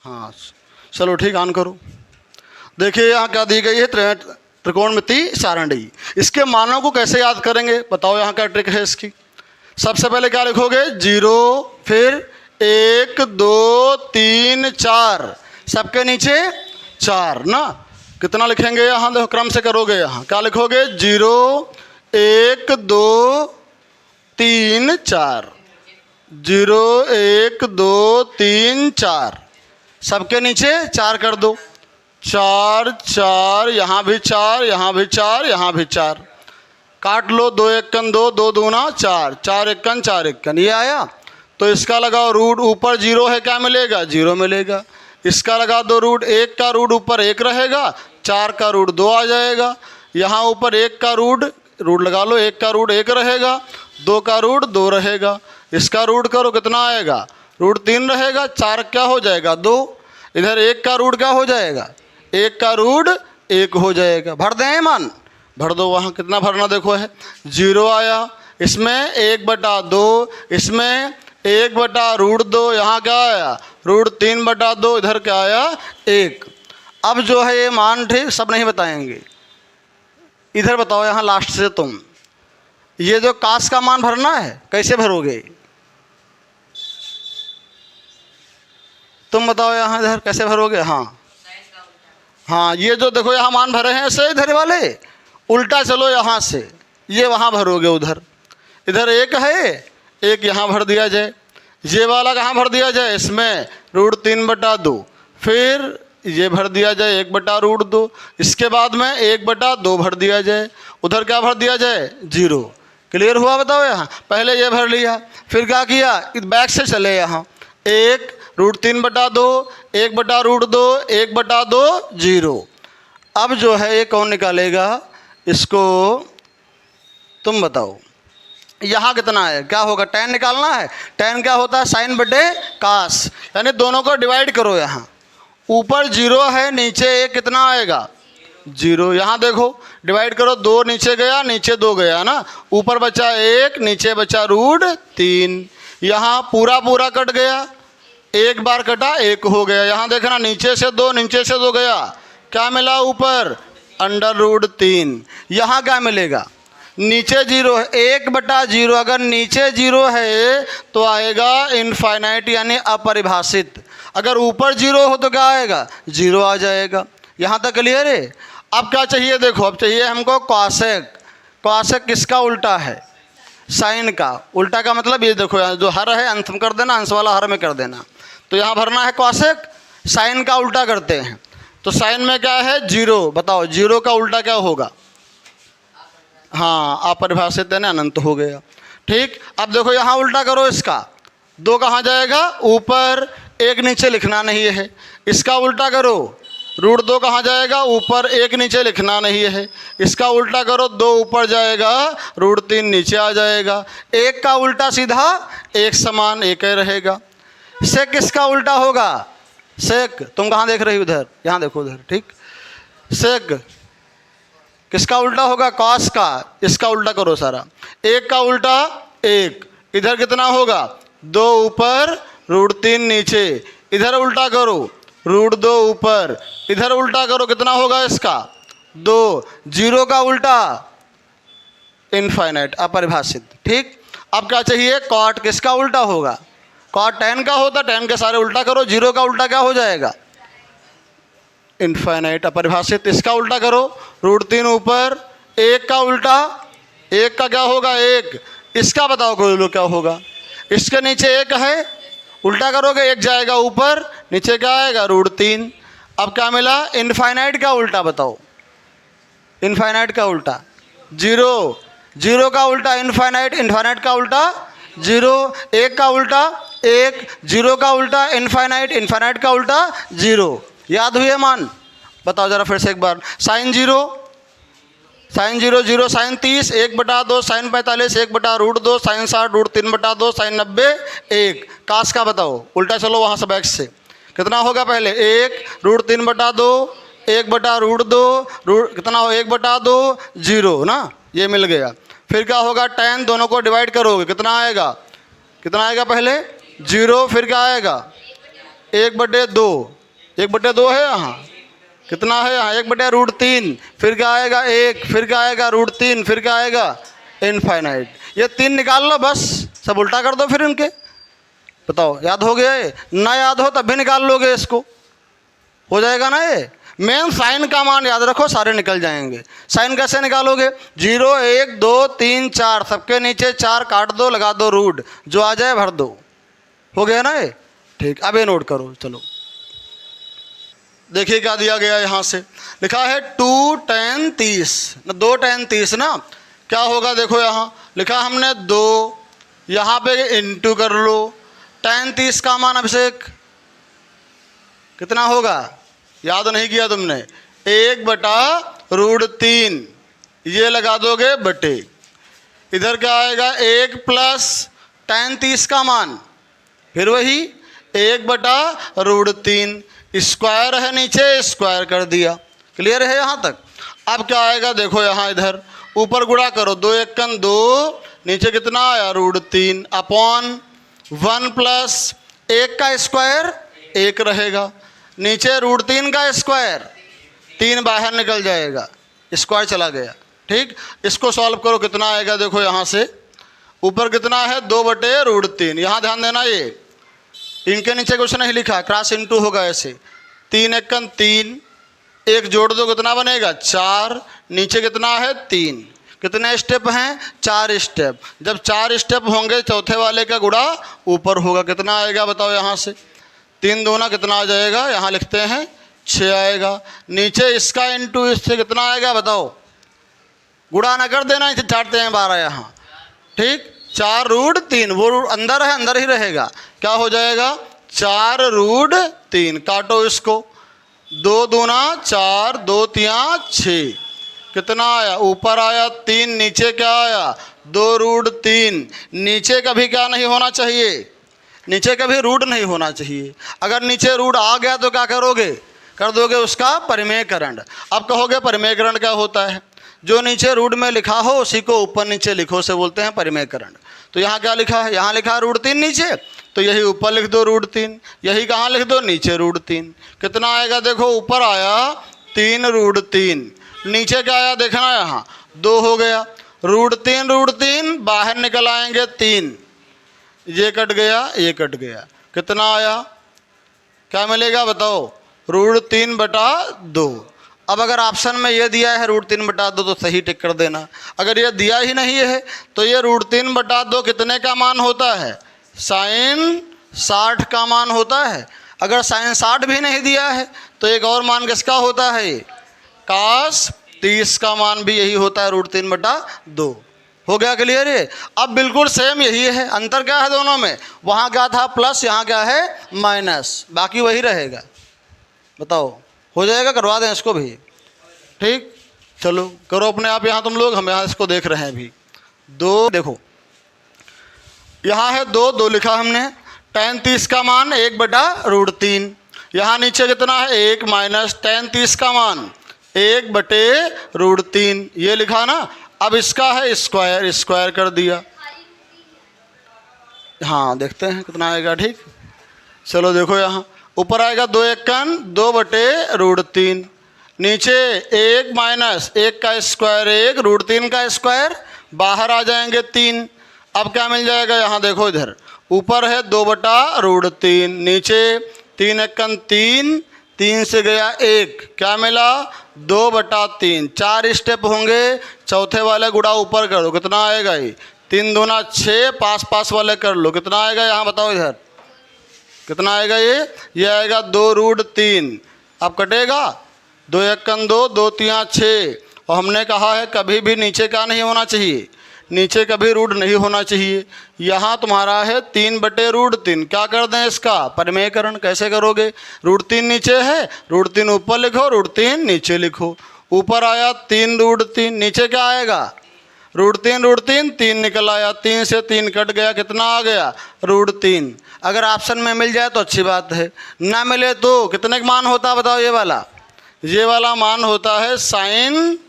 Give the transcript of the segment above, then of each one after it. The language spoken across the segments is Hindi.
हाँ चलो ठीक, ऑन करो। देखिए यहाँ क्या दी गई है, त्रिकोणमिति सारणी। इसके मानों को कैसे याद करेंगे बताओ, यहाँ क्या ट्रिक है इसकी। सबसे पहले क्या लिखोगे, 0, फिर 1 2 3 4, सबके नीचे 4 ना। कितना लिखेंगे यहाँ, देखो क्रम से करोगे। यहाँ क्या लिखोगे, 0 1 2 3 4, 0 1 2 3 4, सबके नीचे 4 कर दो। 4 4, यहाँ भी 4, यहाँ भी 4, यहाँ भी 4, काट लो। 2 1 2, 2 दूना 4, 4 1 4 1, ये आया। तो इसका लगाओ रूट, ऊपर 0 है, क्या मिलेगा, 0 मिलेगा। इसका लगा दो रूट, 1 का रूट ऊपर 1 रहेगा, 4 का रूट 2 आ जाएगा। यहाँ ऊपर 1 का रूट लगा लो, 1 का रूट 1 रहेगा, 2 का रूट 2 रहेगा। इसका रूट करो, कितना आएगा, रूट 3 रहेगा, 4 क्या हो जाएगा, 2। इधर 1 का रूट क्या हो जाएगा, 1 का रूट 1 हो जाएगा। भर दें मान, भर दो। वहाँ कितना भरना देखो है, 0 आया, इसमें 1/2, इसमें 1/√2, यहाँ क्या आया, √3/2, इधर क्या आया, 1। अब जो है ये मान ठीक सब नहीं बताएंगे, इधर बताओ यहाँ लास्ट से तुम ये जो कास का मान भरना है कैसे भरोगे, तुम बताओ यहाँ इधर कैसे भरोगे। हाँ ये जो देखो यहाँ मान भरे हैं ऐसे, इधर वाले उल्टा चलो, यहाँ से ये वहाँ भरोगे उधर। इधर 1 है, 1 यहाँ भर दिया जाए, ये वाला कहाँ भर दिया जाए, इसमें √3/2, फिर ये भर दिया जाए 1/√2, इसके बाद में 1/2 भर दिया जाए, उधर क्या भर दिया जाए, 0। क्लियर हुआ बताओ। यहाँ पहले ये भर लिया, फिर क्या किया, बैक से चले यहाँ, 1 √3/2, 1/√2, 1/2, 0। अब जो है ये कौन निकालेगा, इसको तुम बताओ। यहाँ कितना है, क्या होगा, tan निकालना है। tan क्या होता है, साइन बटे कास, यानी दोनों को डिवाइड करो। यहाँ ऊपर 0 है, नीचे 1, कितना आएगा, 0। यहाँ देखो डिवाइड करो, 2 नीचे गया, नीचे 2 गया ना, ऊपर बचा 1, नीचे बचा √3। यहाँ पूरा पूरा कट गया, एक बार कटा 1 हो गया। यहाँ देखना नीचे से 2, नीचे से 2 गया, क्या मिला ऊपर, √3। यहाँ क्या मिलेगा, नीचे 0 है, 1/0। अगर नीचे 0 है तो आएगा इनफाइनाइट यानी अपरिभाषित। अगर ऊपर 0 हो तो क्या आएगा, 0 आ जाएगा। यहाँ तक क्लियर है। अब क्या चाहिए देखो, अब चाहिए हमको कॉसेक। कॉसेक किसका उल्टा है, साइन का। उल्टा का मतलब ये देखो, यहाँ जो हर है अंश में कर देना, अंश वाला हर में कर देना। तो यहाँ भरना है कॉसेक, साइन का उल्टा करते हैं। तो साइन में क्या है, 0। बताओ 0 का उल्टा क्या होगा, हाँ अपरिभाषित है ना, अनंत हो गया। ठीक, अब देखो यहाँ उल्टा करो, इसका 2 कहाँ जाएगा, ऊपर, 1 नीचे लिखना नहीं है। इसका उल्टा करो, √2 कहाँ जाएगा, ऊपर, 1 नीचे लिखना नहीं है। इसका उल्टा करो, 2 ऊपर जाएगा, √3 नीचे आ जाएगा। 1 का उल्टा सीधा 1 समान 1 ही रहेगा। सेक किसका उल्टा होगा, सेक तुम कहाँ देख रही हो, उधर, यहाँ देखो उधर। ठीक, सेक किसका उल्टा होगा, कॉस का। इसका उल्टा करो सारा, 1 का उल्टा 1, इधर कितना होगा, 2 ऊपर, √3 नीचे। इधर उल्टा करो, √2 ऊपर, इधर उल्टा करो, कितना होगा इसका, 2। 0 का उल्टा इनफाइनाइट अपरिभाषित। ठीक, अब क्या चाहिए, कॉट। किसका उल्टा होगा, कॉट tan का होता, tan के सारे उल्टा करो। 0 का उल्टा क्या हो जाएगा, इनफाइनाइट अपरिभाषित। इसका उल्टा करो, √3 ऊपर, 1 का उल्टा, 1 का क्या होगा, 1। इसका बताओ कोई लोग क्या होगा, इसके नीचे 1 है, उल्टा करोगे 1 जाएगा ऊपर, नीचे क्या आएगा, √3। अब क्या मिला, इनफाइनाइट का उल्टा बताओ, इनफाइनाइट का उल्टा 0। 0 का उल्टा इनफाइनाइट, इनफाइनाइट का उल्टा 0। 1 का उल्टा 1, 0 का उल्टा इनफाइनाइट, इनफाइनाइट का उल्टा 0। याद हुए मान, बताओ जरा फिर से एक बार। Sine 0, sine 0 0, sine 30 1/2, sine 45 1/√2, sine 60 √3/2, sine 90 1। Cos का बताओ, उल्टा चलो वहाँ से बैक से, कितना होगा, पहले 1 √3/2, 1/√2, कितना हो, 1/2, 0 ना, ये मिल गया। फिर क्या होगा, tan, दोनों को डिवाइड करोगे, कितना आएगा, कितना आएगा, पहले 0, फिर क्या आएगा, 1/2, 1/2 है यहाँ, कितना है यहाँ 1/√3, फिर क्या आएगा 1, फिर क्या आएगा √3, फिर क्या आएगा इनफाइनाइट। ये 3 निकाल लो बस, सब उल्टा कर दो फिर इनके। बताओ याद हो गया ये? ना याद हो तब भी निकाल लोगे इसको, हो जाएगा ना ये। मेन साइन का मान याद रखो, सारे निकल जाएंगे। साइन कैसे निकालोगे? 0 1 2 3 4, सबके नीचे 4 काट दो, लगा दो रूट, जो आ जाए भर दो। हो गया ना ये? ठीक, अब ये नोट करो। चलो देखिए क्या दिया गया यहाँ से, लिखा है 2 tan 30, 2 tan 30 ना, क्या होगा देखो यहाँ लिखा हमने 2, यहाँ पे इंटू कर लो। tan 30 का मान अभिषेक कितना होगा? याद नहीं किया तुमने? 1/√3, ये लगा दोगे बटे, इधर क्या आएगा 1 प्लस tan 30 का मान, फिर वही 1/√3, स्क्वायर है नीचे, स्क्वायर कर दिया। क्लियर है यहाँ तक? अब क्या आएगा देखो यहाँ, इधर ऊपर गुणा करो, 2 1 2, नीचे कितना आया √3 अपॉन 1 प्लस 1 का स्क्वायर 1 रहेगा, नीचे √3 का स्क्वायर, 3 बाहर निकल जाएगा, स्क्वायर चला गया। ठीक, इसको सॉल्व करो, कितना आएगा देखो यहाँ से, ऊपर कितना है 2/√3, यहाँ ध्यान देना ये इनके नीचे कुछ नहीं लिखा, क्रॉस इंटू होगा ऐसे, 3 1 3, 1 जोड़ दो कितना बनेगा 4, नीचे कितना है 3, कितने स्टेप हैं 4 स्टेप। जब 4 स्टेप होंगे चौथे वाले का गुणा ऊपर होगा, कितना आएगा बताओ यहाँ से, 3 दूना कितना आ जाएगा, यहाँ लिखते हैं 6 आएगा, नीचे इसका इंटू इससे कितना आएगा बताओ, गुणा ना कर देना, इसे चाटते हैं 12 यहाँ। ठीक, 4√3, वो अंदर है, अंदर ही रहेगा, क्या हो जाएगा 4√3, काटो इसको, 2 दूना 4, 2 तियाँ 6, कितना आया ऊपर आया 3, नीचे क्या आया 2√3, नीचे कभी क्या नहीं होना चाहिए, नीचे कभी रूट नहीं होना चाहिए। अगर नीचे रूट आ गया तो क्या करोगे, कर दोगे उसका परिमेयकरण। अब कहोगे परिमेयकरण क्या होता है? जो नीचे रूट में लिखा हो उसी को ऊपर नीचे लिखो से बोलते हैं परिमेयकरण। तो यहाँ क्या लिखा है, यहाँ लिखा है √3 नीचे, तो यही ऊपर लिख दो √3, यही कहाँ लिख दो नीचे √3, कितना आएगा देखो, ऊपर आया 3√3, नीचे क्या आया देखना यहाँ 2 हो गया, √3 बाहर निकल आएंगे 3, ये कट गया, ये कट गया, कितना आया, क्या मिलेगा बताओ √3/2। अब अगर ऑप्शन में ये दिया है √3/2 तो सही टिक कर देना, अगर ये दिया ही नहीं है तो ये √3/2 कितने का मान होता है, sin 60 का मान होता है। अगर sin 60 भी नहीं दिया है तो एक और मान किसका होता है, cos 30 का मान भी यही होता है √3/2। हो गया क्लियर है? अब बिल्कुल सेम यही है, अंतर क्या है दोनों में, वहाँ क्या था प्लस, यहाँ क्या है माइनस, बाकी वही रहेगा। बताओ हो जाएगा, करवा दें इसको भी। ठीक, चलो करो अपने आप यहाँ तुम लोग, हम यहाँ इसको देख रहे हैं अभी। 2 देखो यहाँ है 2 2 लिखा हमने, tan 30 का मान 1/√3, यहाँ नीचे कितना है 1 माइनस tan 30 का मान 1/√3, ये लिखा ना। अब इसका है स्क्वायर, स्क्वायर कर दिया, हाँ देखते हैं कितना आएगा। ठीक, चलो देखो यहाँ ऊपर आएगा 2 1 2/√3, नीचे 1 माइनस 1 का स्क्वायर 1, √3 का स्क्वायर, बाहर आ जाएंगे 3। अब क्या मिल जाएगा यहाँ देखो, इधर ऊपर है 2/√3, नीचे 3 1 3, 3 से गया 1, क्या मिला 2/3, 4 स्टेप होंगे, चौथे वाले गुणा ऊपर कर दो, कितना आएगा ये 3 दूना 6, पास पास वाले कर लो, कितना आएगा यहाँ बताओ, इधर कितना आएगा ये आएगा 2√3। अब कटेगा 2 1 2, 2 3 6, और हमने कहा है कभी भी नीचे क्या नहीं होना चाहिए, नीचे कभी रूट नहीं होना चाहिए। यहाँ तुम्हारा है 3/√3, क्या कर दें इसका परिमेयकरण, कैसे करोगे, √3 नीचे है, √3 ऊपर लिखो, √3 नीचे लिखो, ऊपर आया 3√3, नीचे क्या आएगा √3 3 निकल आया, 3 से 3 कट गया, कितना आ गया √3। अगर ऑप्शन में मिल जाए तो अच्छी बात है, ना मिले तो कितने का मान होता है बताओ, ये वाला मान होता है साइन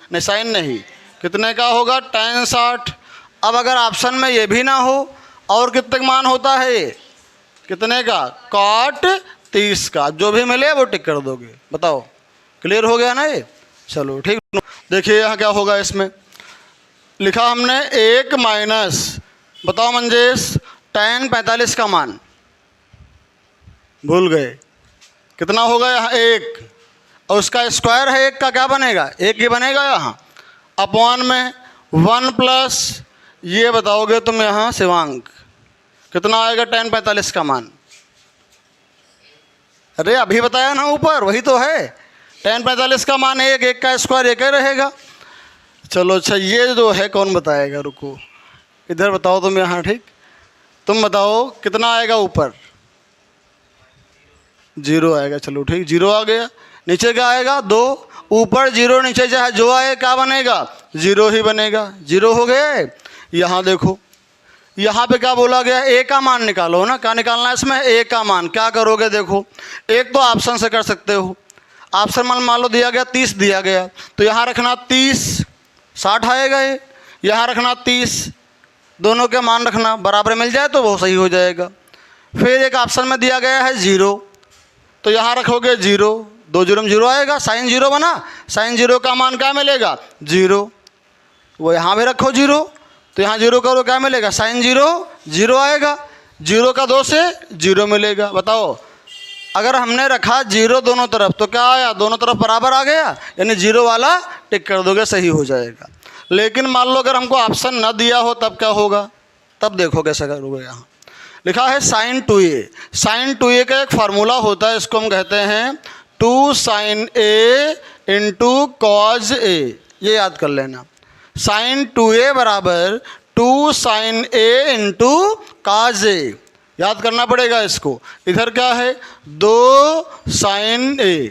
नहीं, कितने का होगा tan 60। अब अगर ऑप्शन में ये भी ना हो और कितने का मान होता है, कितने का cot 30 का, जो भी मिले वो टिक कर दोगे। बताओ, क्लियर हो गया ना ये? चलो ठीक। देखिए यहाँ क्या होगा, इसमें लिखा हमने 1 माइनस, बताओ मंजेश, tan 45 का मान भूल गए, कितना होगा यहाँ 1, और उसका स्क्वायर है 1 का, क्या बनेगा 1 ही बनेगा यहाँ, अपॉन में 1 प्लस, ये बताओगे तुम यहाँ शिवांक, कितना आएगा tan 45 का मान? अरे अभी बताया ना ऊपर, वही तो है, tan 45 का मान 1, 1 का स्क्वायर 1 ही रहेगा। चलो अच्छा, ये जो है कौन बताएगा, रुको इधर बताओ तुम यहाँ, ठीक, तुम बताओ कितना आएगा ऊपर? 0 आएगा। चलो ठीक, 0 आ गया। नीचे क्या आएगा? 2, ऊपर 0, नीचे चाहे जो आए क्या बनेगा? 0 ही बनेगा। 0 हो गया है। यहाँ देखो, यहाँ पे क्या बोला गया? a का मान निकालो ना, क्या निकालना है इसमें? a का मान। क्या करोगे देखो, एक तो ऑप्शन से कर सकते हो, ऑप्शन मान लो दिया गया 30 दिया गया, तो यहाँ रखना 30, 60 आएगा ये, यहाँ रखना 30, दोनों के मान रखना, बराबर मिल जाए तो वो सही हो जाएगा। फिर एक ऑप्शन में दिया गया है 0, तो यहाँ रखोगे 0, 2 0 में 0 आएगा, साइन 0 बना, साइन 0 का मान क्या मिलेगा? 0, वो यहाँ भी रखो 0, तो यहाँ 0 करो क्या मिलेगा? साइन 0 0 आएगा, 0 का 2 से 0 मिलेगा। बताओ, अगर हमने रखा 0 दोनों तरफ तो क्या आया? दोनों तरफ बराबर आ गया, यानी 0 वाला टिक कर दोगे, सही हो जाएगा। लेकिन मान लो अगर हमको ऑप्शन न दिया हो तब क्या होगा? तब देखो कैसे करोगे। यहाँ लिखा है साइन 2a, साइन 2a का एक फार्मूला होता है, इसको हम कहते हैं 2 sin a into cos a, ये याद कर लेना। साइन 2a बराबर 2 sin a into cause a, याद करना पड़ेगा इसको। इधर क्या है? 2 sin a।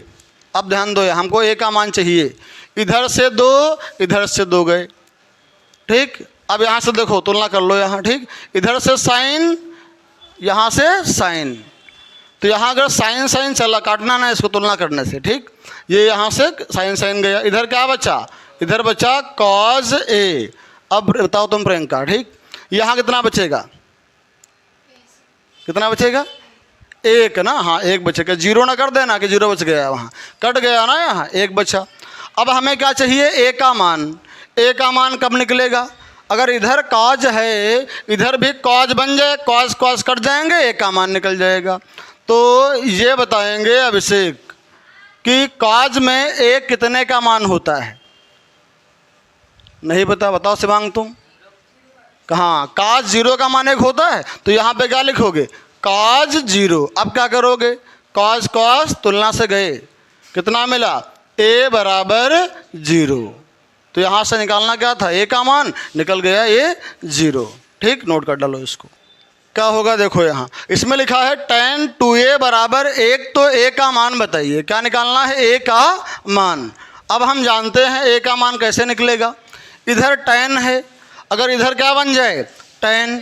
अब ध्यान दो, हमको a का मान चाहिए, इधर से 2, इधर से 2 गए, ठीक। अब यहाँ से देखो, तुलना कर लो यहाँ, ठीक, इधर से साइन, यहाँ से साइन, तो यहाँ अगर साइन साइन चला, काटना ना इसको तुलना करने से, ठीक। ये यहाँ से साइन साइन गया, इधर क्या बचा? इधर बचा कॉज ए। अब बताओ तुम प्रियंका, ठीक, यहाँ कितना बचेगा? कितना बचेगा? 1 ना, हाँ 1 बचेगा। 0 ना कर देना कि 0 बच गया, वहाँ कट गया ना, यहाँ 1 बचा। अब हमें क्या चाहिए? a का मान। a का मान कब निकलेगा? अगर इधर कॉज है, इधर भी कॉज बन जाए, कॉज कॉज कट जाएंगे, a का मान निकल जाएगा। तो ये बताएंगे अभिषेक कि कॉज में a कितने का मान होता है? नहीं पता? बताओ शिवांग तुम। कहाँ? कॉज 0 का मान 1 होता है, तो यहाँ पे क्या लिखोगे? कॉज 0। अब क्या करोगे? कॉज कॉज तुलना से गए, कितना मिला? a बराबर 0, तो यहाँ से निकालना क्या था? a का मान, निकल गया a 0, ठीक। नोट कर डालो इसको। क्या होगा देखो, यहाँ इसमें लिखा है tan 2a बराबर 1, तो a का मान बताइए, क्या निकालना है? a का मान। अब हम जानते हैं a का मान कैसे निकलेगा। इधर tan है, अगर इधर क्या बन जाए? tan,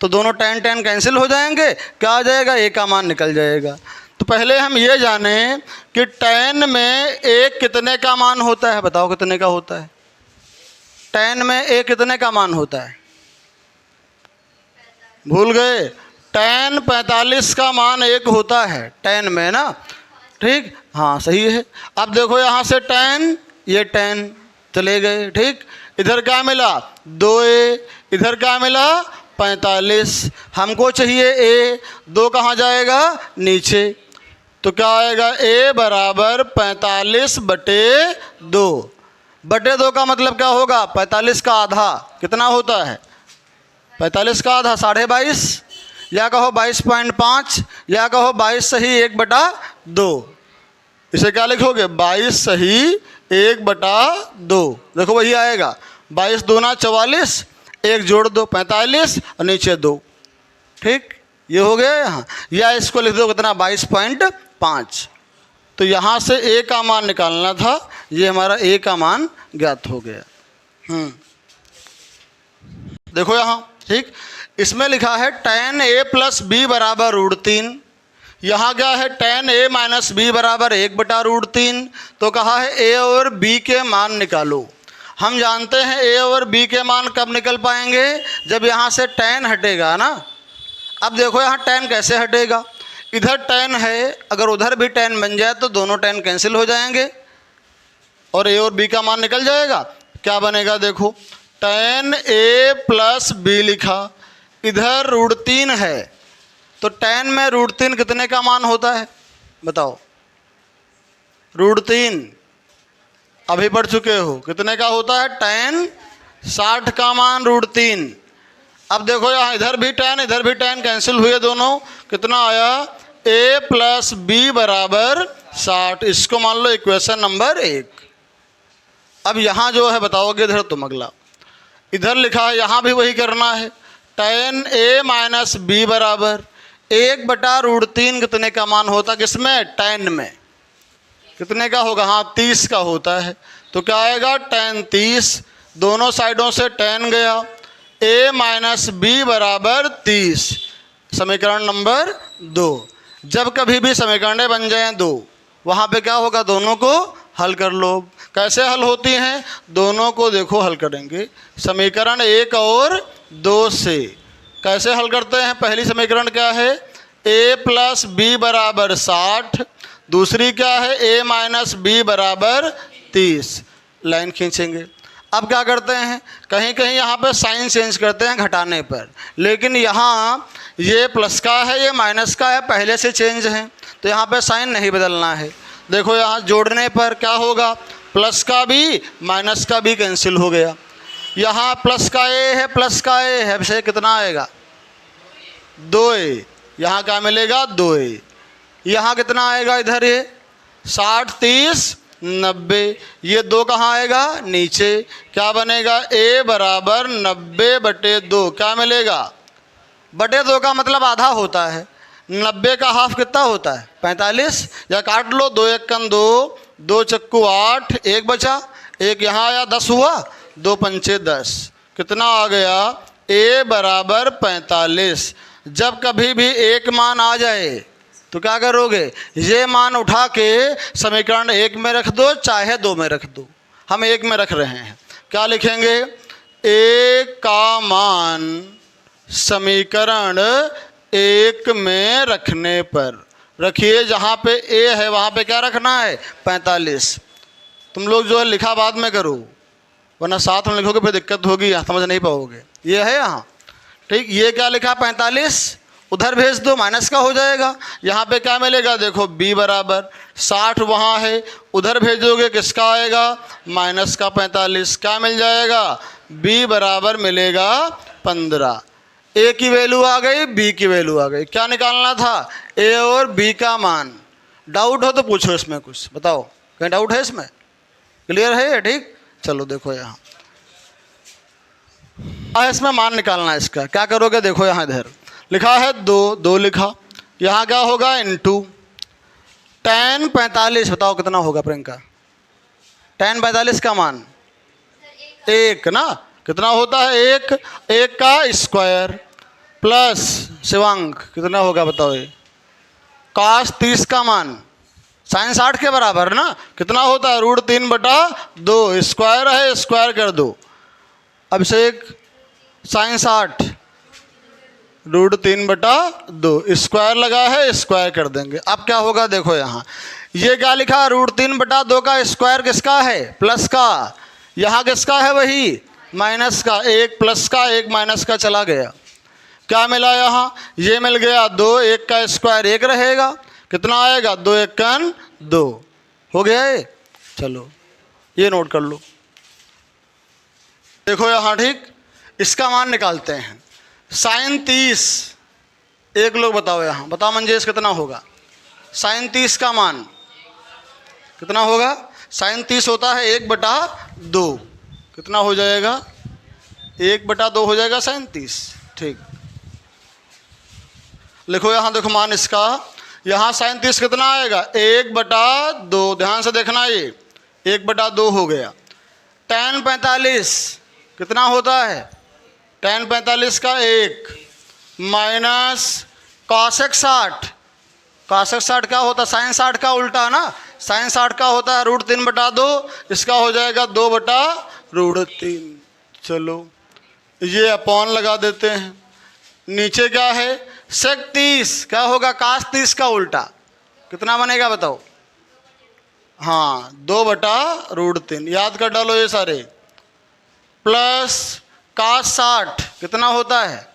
तो दोनों tan tan कैंसिल हो जाएंगे, क्या आ जाएगा? a का मान निकल जाएगा। तो पहले हम ये जाने कि tan में a कितने का मान होता है? बताओ कितने का होता है? tan में a कितने का मान होता है? भूल गए? tan 45 का मान 1 होता है tan में ना, ठीक, हाँ सही है। अब देखो यहाँ से tan, ये tan चले गए, ठीक। इधर क्या मिला? 2a, इधर क्या मिला? 45। हमको चाहिए a, 2 कहाँ जाएगा? नीचे, तो क्या आएगा? a बराबर 45 बटे 2। बटे 2 का मतलब क्या होगा? 45 का आधा कितना होता है? 45 का आधा 22.5, या कहो 22.5, या कहो 22 सही 1/2। इसे क्या लिखोगे? 22 सही 1/2। देखो वही आएगा, 22 दूना 44, 1 जोड़ दो 45 और नीचे 2, ठीक। ये हो गया यहाँ, या इसको लिख दो कितना? 22.5। तो यहाँ से a का मान निकालना था, ये हमारा a का मान ज्ञात हो गया। देखो यहाँ, ठीक, इसमें लिखा है tan a प्लस b बराबर √3। यहाँ क्या है? tan a माइनस b बराबर 1/√3। तो कहा है a और b के मान निकालो। हम जानते हैं a और b के मान कब निकल पाएंगे? जब यहाँ से tan हटेगा ना। अब देखो यहाँ tan कैसे हटेगा? इधर tan है, अगर उधर भी tan बन जाए तो दोनों tan कैंसिल हो जाएंगे और a और b का मान निकल जाएगा। क्या बनेगा देखो, tan a प्लस b लिखा, इधर √3 है तो tan में √3 कितने का मान होता है बताओ। √3 अभी पढ़ चुके हो, कितने का होता है tan 60 का मान √3। अब देखो यहाँ इधर भी tan कैंसिल हुए दोनों, कितना आया a प्लस b बराबर 60। इसको मान लो इक्वेशन नंबर 1। अब यहाँ जो है बताओगे इधर तुम अगला, इधर लिखा है यहाँ भी वही करना है। tan a माइनस b बराबर 1/√3 कितने का मान होता, किसमें, tan में कितने का होगा, हाँ 30 का होता है। तो क्या आएगा tan 30, दोनों साइडों से tan गया, a माइनस b बराबर 30। समीकरण नंबर 2। जब कभी भी समीकरणें बन जाएं दो, वहाँ पे क्या होगा, दोनों को हल कर लो। कैसे हल होती हैं, दोनों को देखो हल करेंगे समीकरण 1 और 2 से। कैसे हल करते हैं, पहली समीकरण क्या है, a प्लस b बराबर 60, दूसरी क्या है a माइनस b बराबर 30। लाइन खींचेंगे। अब क्या करते हैं, कहीं कहीं यहाँ पे साइन चेंज करते हैं घटाने पर, लेकिन यहाँ ये प्लस का है ये माइनस का है, पहले से चेंज है तो यहाँ पे साइन नहीं बदलना है। देखो यहाँ जोड़ने पर क्या होगा, प्लस का भी माइनस का भी कैंसिल हो गया। यहाँ प्लस का a है, प्लस का a है, से कितना आएगा 2a, यहाँ क्या मिलेगा 2a। यहाँ कितना आएगा, इधर ये 60 30 90, ये 2 कहाँ आएगा नीचे, क्या बनेगा a बराबर 90/2। क्या मिलेगा, /2 का मतलब आधा होता है, 90 का हाफ कितना होता है 45, या काट लो, 2 1 2, 2 चक्कू 8, 1 बचा, 1 यहाँ आया 10 हुआ, 2 पंचे 10, कितना आ गया a बराबर 45। जब कभी भी एक मान आ जाए तो क्या करोगे, ये मान उठा के समीकरण 1 में रख दो चाहे 2 में रख दो, हम 1 में रख रहे हैं। क्या लिखेंगे, a का मान समीकरण 1 में रखने पर, रखिए जहाँ पे a है वहाँ पे क्या रखना है 45। तुम लोग जो है लिखा बाद में करो, वरना साथ में लिखोगे फिर दिक्कत होगी, यहाँ समझ नहीं पाओगे। ये है यहाँ, ठीक, ये क्या लिखा 45, उधर भेज दो माइनस का हो जाएगा। यहाँ पे क्या मिलेगा देखो b बराबर 60 वहाँ है, उधर भेजोगे किसका आएगा माइनस का 45। क्या मिल जाएगा, b बराबर मिलेगा 15। a की वैल्यू आ गई, b की वैल्यू आ गई। क्या निकालना था, a और b का मान। डाउट हो तो पूछो इसमें कुछ, बताओ कहीं डाउट है इसमें, क्लियर है ये, ठीक। चलो देखो यहाँ इसमें मान निकालना है इसका, क्या करोगे देखो यहाँ इधर लिखा है 2 लिखा, यहाँ क्या होगा इनटू tan 45, बताओ कितना होगा प्रियंका, tan 45 का मान 1 ना, कितना होता है 1 का स्क्वायर प्लस शिवांग कितना होगा बताओ, ये cos 30 का मान sin 60 के बराबर ना, कितना होता है √3/2, स्क्वायर है स्क्वायर कर दो। अभिषेक sin 60 √3/2, स्क्वायर लगा है स्क्वायर कर देंगे। अब क्या होगा देखो यहाँ ये क्या लिखा, √3/2 का स्क्वायर किसका है प्लस का, यहाँ किसका है वही माइनस का, 1 प्लस का 1 माइनस का चला गया। क्या मिला यहाँ, ये मिल गया 2, 1 का स्क्वायर 1 रहेगा, कितना आएगा 2 1 2 हो गया ये। चलो ये नोट कर लो, देखो यहाँ ठीक, इसका मान निकालते हैं। sin 30, एक लोग बताओ यहाँ, बताओ मंजेश कितना होगा, sin 30 का मान कितना होगा, sin 30 होता है 1/2, कितना हो जाएगा 1/2 हो जाएगा sin 30, ठीक। लिखो यहाँ देखो मान इसका, यहाँ sin 30 कितना आएगा 1/2, ध्यान से देखना ये 1/2 हो गया। tan 45 कितना होता है, tan 45 का 1 माइनस cosec 60, cosec 60 क्या होता है sin 60 का उल्टा ना, sin 60 का होता है √3/2, इसका हो जाएगा 2/√3। चलो ये अपॉन लगा देते हैं, नीचे क्या है सेक 30 क्या होगा, काश 30 का उल्टा कितना बनेगा बताओ। हाँ 2/√3, याद कर डालो ये सारे। प्लस काश 60 कितना होता है,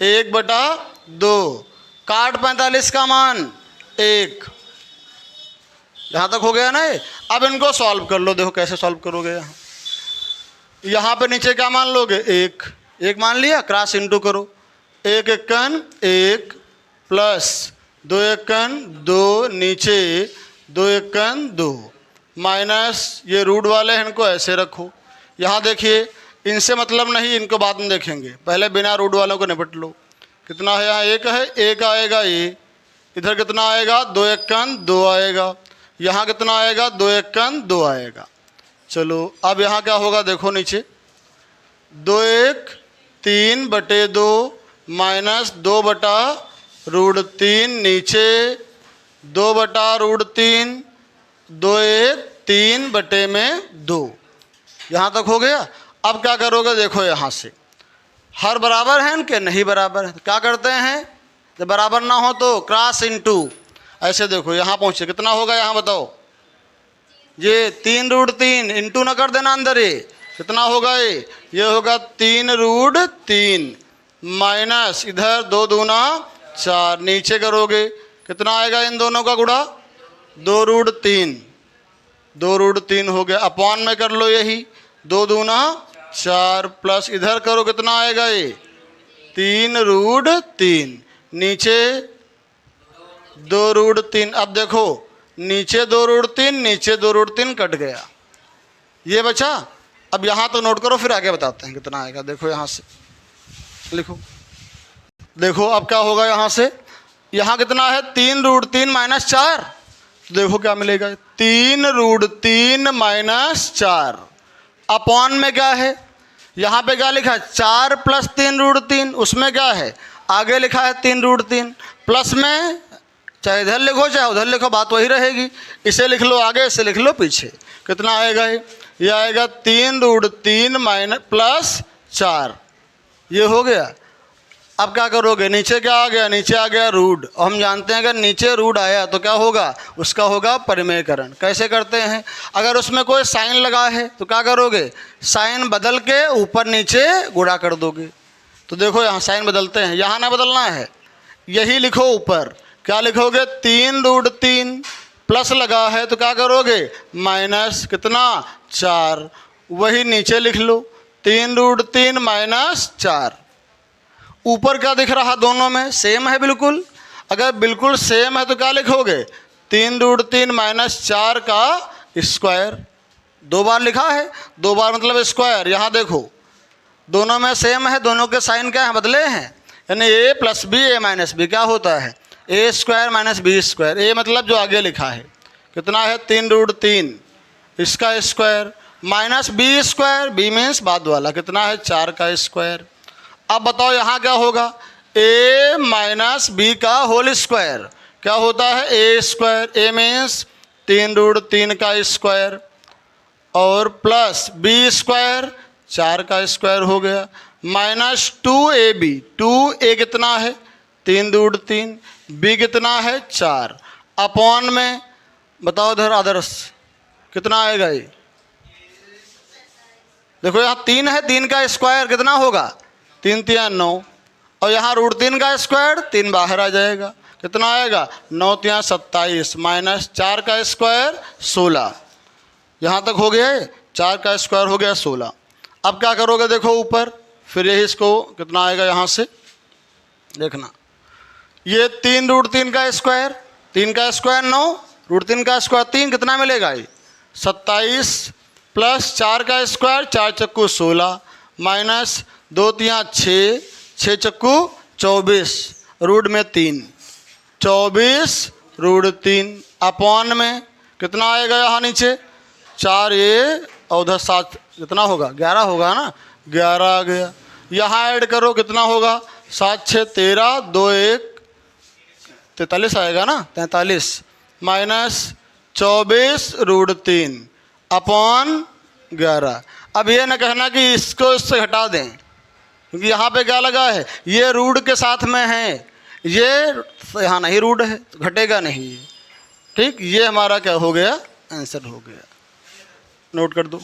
1/2। काट 45 का मान 1। यहाँ तक हो गया ना ये। अब इनको सॉल्व कर लो, देखो कैसे सॉल्व करोगे। यहाँ पे नीचे क्या मान लोगे, 1 मान लिया, क्रॉस इंटू करो। 1 एकन 1 प्लस 2 एकन 2, नीचे 2 एकन 2 माइनस ये रूट वाले हैं, इनको ऐसे रखो। यहाँ देखिए इनसे मतलब नहीं, इनको बाद में देखेंगे, पहले बिना रूट वालों को निपट लो। कितना है यहाँ, 1 है, 1 आएगा ये। इधर कितना आएगा, 2 एकन 2 आएगा। यहाँ कितना आएगा, 2 एकन 2 आएगा। चलो अब यहाँ क्या होगा देखो, नीचे 2 1 3/2 माइनस 2/√3, नीचे 2/√3, 2 1 3/2। यहाँ तक हो गया। अब क्या करोगे देखो, यहाँ से हर बराबर हैं कि नहीं बराबर है, क्या करते हैं, जब बराबर ना हो तो क्रॉस इंटू। ऐसे देखो यहाँ पहुँचे, कितना होगा यहाँ बताओ, ये 3√3 इंटू ना कर देना अंदर, ये कितना होगा, ये होगा 3√3 माइनस इधर 2 दूना 4, नीचे करोगे कितना आएगा, इन दोनों का गुणा 2√3, 2√3 हो गया। अपॉन में कर लो यही 2 दूना 4 प्लस इधर करो कितना आएगा, ये 3√3, नीचे 2√3। अब देखो नीचे 2√3, नीचे 2√3 कट गया, ये बचा। अब यहाँ तो नोट करो, फिर आगे बताते हैं कितना आएगा। देखो यहाँ से लिखो, देखो अब क्या होगा, यहाँ से यहाँ कितना है, 3√3 माइनस 4। तो देखो क्या मिलेगा, 3√3 माइनस 4 अपॉन में क्या है, यहाँ पे क्या लिखा है, 4 प्लस 3√3, उसमें क्या है, आगे लिखा है 3√3, प्लस में चाहे इधर लिखो चाहे उधर लिखो, बात वही रहेगी। इसे लिख लो आगे, इसे लिख लो पीछे। कितना आएगा ये आएगा 3√3 माइनस प्लस 4, ये हो गया। अब क्या करोगे, नीचे क्या आ गया, नीचे आ गया रूट। और हम जानते हैं अगर नीचे रूट आया तो क्या होगा, उसका होगा परिमेयकरण। कैसे करते हैं, अगर उसमें कोई साइन लगा है तो क्या करोगे, साइन बदल के ऊपर नीचे गुणा कर दोगे। तो देखो यहाँ साइन बदलते हैं, यहाँ ना बदलना है, यही लिखो ऊपर। क्या लिखोगे, 3√3 प्लस लगा है तो क्या करोगे, माइनस कितना 4, वही नीचे लिख लो 3√3 माइनस 4। ऊपर क्या दिख रहा, दोनों में सेम है बिल्कुल। अगर बिल्कुल सेम है तो क्या लिखोगे, 3√3 माइनस 4 का स्क्वायर। 2 बार लिखा है, 2 बार मतलब स्क्वायर। यहाँ देखो दोनों में सेम है, दोनों के साइन क्या है, बदले हैं, यानी a plus B a minus B क्या होता है, a square minus B square. a मतलब जो आगे लिखा है कितना है, 3√3 इसका square minus B square, B means बाद वाला, कितना है 4 का स्क्वायर। अब बताओ यहाँ क्या होगा, a माइनस बी का होल स्क्वायर क्या होता है, a स्क्वायर, a मीन्स 3√3 का स्क्वायर, और प्लस बी स्क्वायर 4 का स्क्वायर हो गया, माइनस 2ab, 2a कितना है 3√3, b कितना है 4, अपॉन में बताओ इधर आदर्श कितना आएगा ये, देखो यहाँ 3 है, 3 का स्क्वायर कितना होगा, 3 3 9, और यहाँ √3 का स्क्वायर 3 बाहर आ जाएगा, कितना आएगा 9 3 27 माइनस 4 का स्क्वायर 16। यहाँ तक हो गया, 4 का स्क्वायर हो गया 16। अब क्या करोगे देखो ऊपर, फिर यही इसको कितना आएगा, यहाँ से देखना, ये 3√3 का स्क्वायर, 3 का स्क्वायर 9, √3 का स्क्वायर 3, कितना मिलेगा ये 27 प्लस 4 का स्क्वायर 4 चक्कू 16 माइनस 2 3 6, 6 चक्कू 24, रूट में 3, 24√3 अपॉन में कितना आएगा, यहाँ नीचे 4 ये और उधर 7, कितना होगा 11 होगा ना, 11 आ गया। यहाँ ऐड करो कितना होगा, 7 6 13, 2 1 43 आएगा ना, 43 माइनस 24√3 अपॉन 11। अब ये ना कहना कि इसको इससे हटा दें, क्योंकि यहाँ पे क्या लगा है, ये रूट के साथ में है, ये यहाँ नहीं रूट है, घटेगा नहीं ये। ठीक, ये हमारा क्या हो गया, आंसर हो गया। नोट कर दो।